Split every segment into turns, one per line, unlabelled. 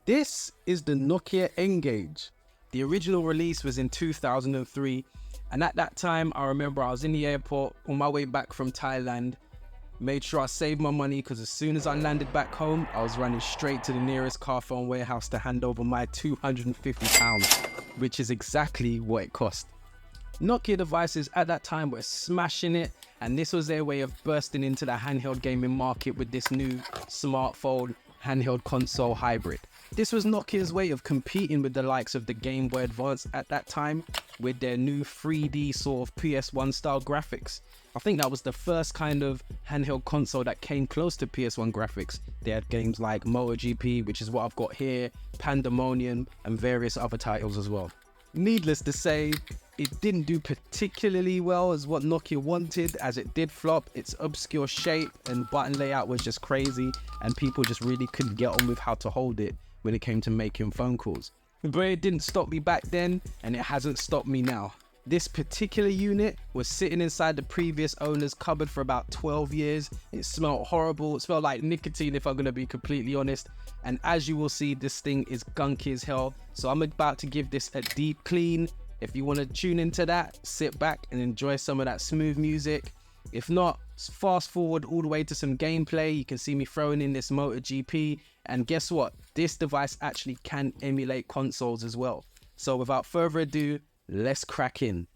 This is the Nokia N GAGE. The original release was in 2003, and at that time I remember I was in the airport on my way back from Thailand. Made sure I saved my money because as soon as I landed back home, I was running straight to the nearest car phone warehouse to hand over my £250, which is exactly what it cost. Nokia devices at that time were smashing it, and this was their way of bursting into the handheld gaming market with this new smartphone handheld console hybrid. This was Nokia's way of competing with the likes of the Gameboy Advance at that time with their new 3D sort of PS1 style graphics. I think that was the first kind of handheld console that came close to PS1 graphics. They had games like MOTO GP, which is what I've got here, Pandemonium, and various other titles as well. Needless to say, it didn't do particularly well as what Nokia wanted, as it did flop. Its obscure shape and button layout was just crazy, and people just really couldn't get on with how to hold it when it came to making phone calls. But it didn't stop me back then, and it hasn't stopped me now. This particular unit was sitting inside the previous owner's cupboard for about 12 years. It smelled horrible. It smelled like nicotine, if I'm going to be completely honest. And as you will see, this thing is gunky as hell. So I'm about to give this a deep clean. If you want to tune into that, sit back and enjoy some of that smooth music. If not, fast forward all the way to some gameplay. You can see me throwing in this MOTO GP. And guess what? This device actually can emulate consoles as well. So without further ado, let's crack in.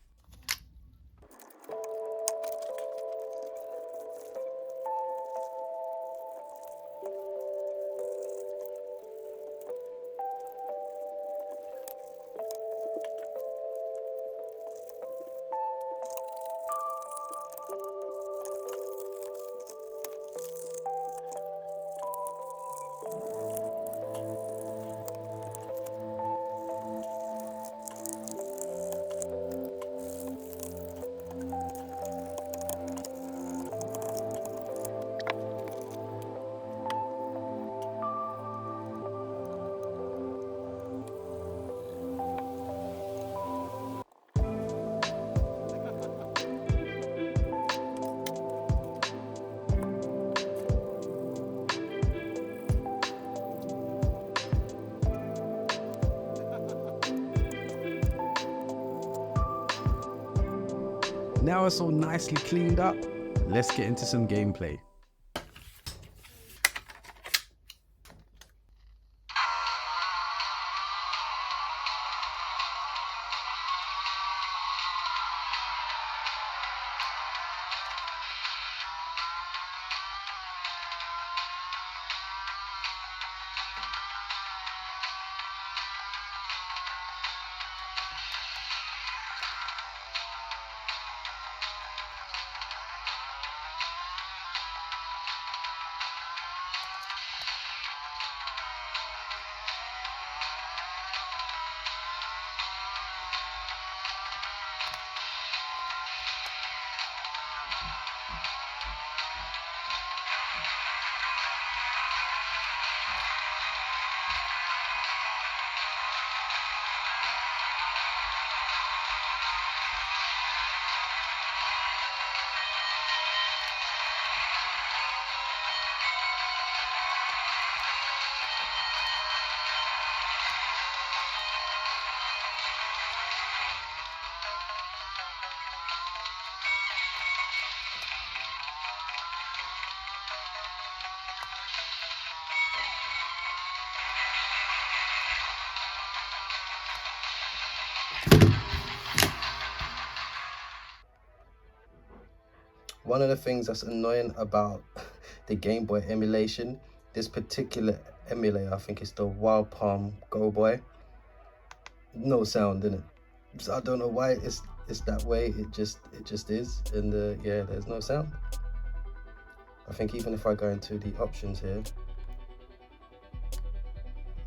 Now it's all nicely cleaned up, let's get into some gameplay. One of the things that's annoying about the Game Boy emulation, this particular emulator, I think it's the Wild Palm Go Boy, no sound in it. So I don't know why it's that way. It just is, and yeah, there's no sound. I think even if I go into the options here,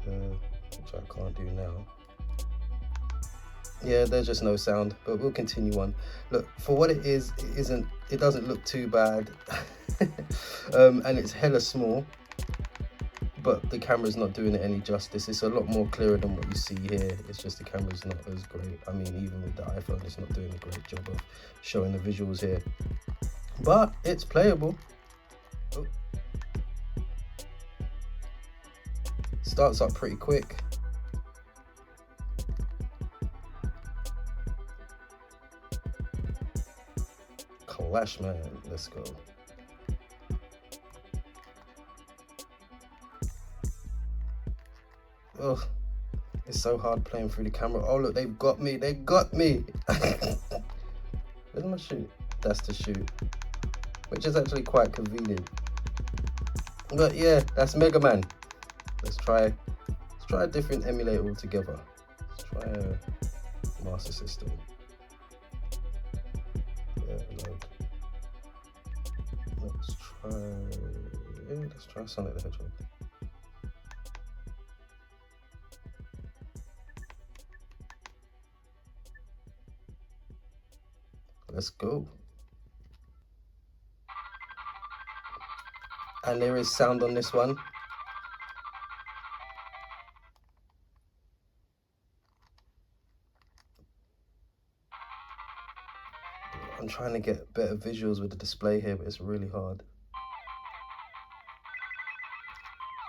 which I can't do now. Yeah, there's just no sound, but we'll continue on. Look, for what it is, it doesn't look too bad. And it's hella small, but the camera's not doing it any justice. It's a lot more clearer than what you see here. It's just the camera's not as great. I mean, even with the iPhone, it's not doing a great job of showing the visuals here, but it's playable. Oh.
Starts up pretty quick. Clash, man. Let's go. Ugh. It's so hard playing through the camera. Oh look, they've got me. They got me. Where's my shoot? That's the shoot. Which is actually quite convenient. But yeah, that's Mega Man. Let's try a different emulator altogether. Let's try a Master System. Yeah, load. Let's try Sonic the Hedgehog. Let's go. And there is sound on this one. I'm trying to get better visuals with the display here, but it's really hard.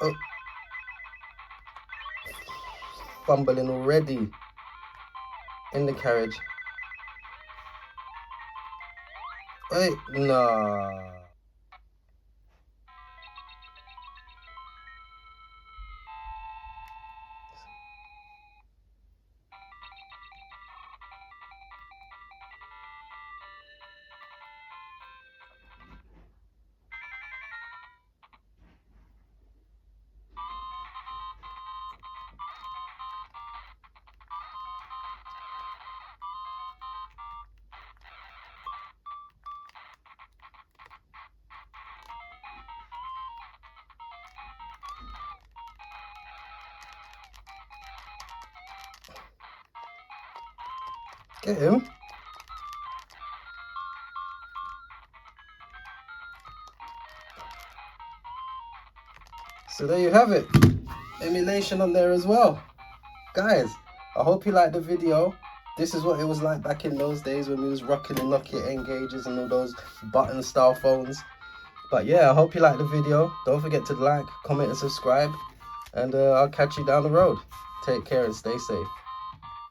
Oh. Fumbling already. In the carriage. Wait, nah. Get him. So there you have it. Emulation on there as well. Guys, I hope you liked the video. This is what it was like back in those days when we was rocking the Nokia N GAGEs and all those button style phones. But yeah, I hope you liked the video. Don't forget to like, comment and subscribe. And I'll catch you down the road. Take care and stay safe.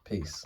Peace.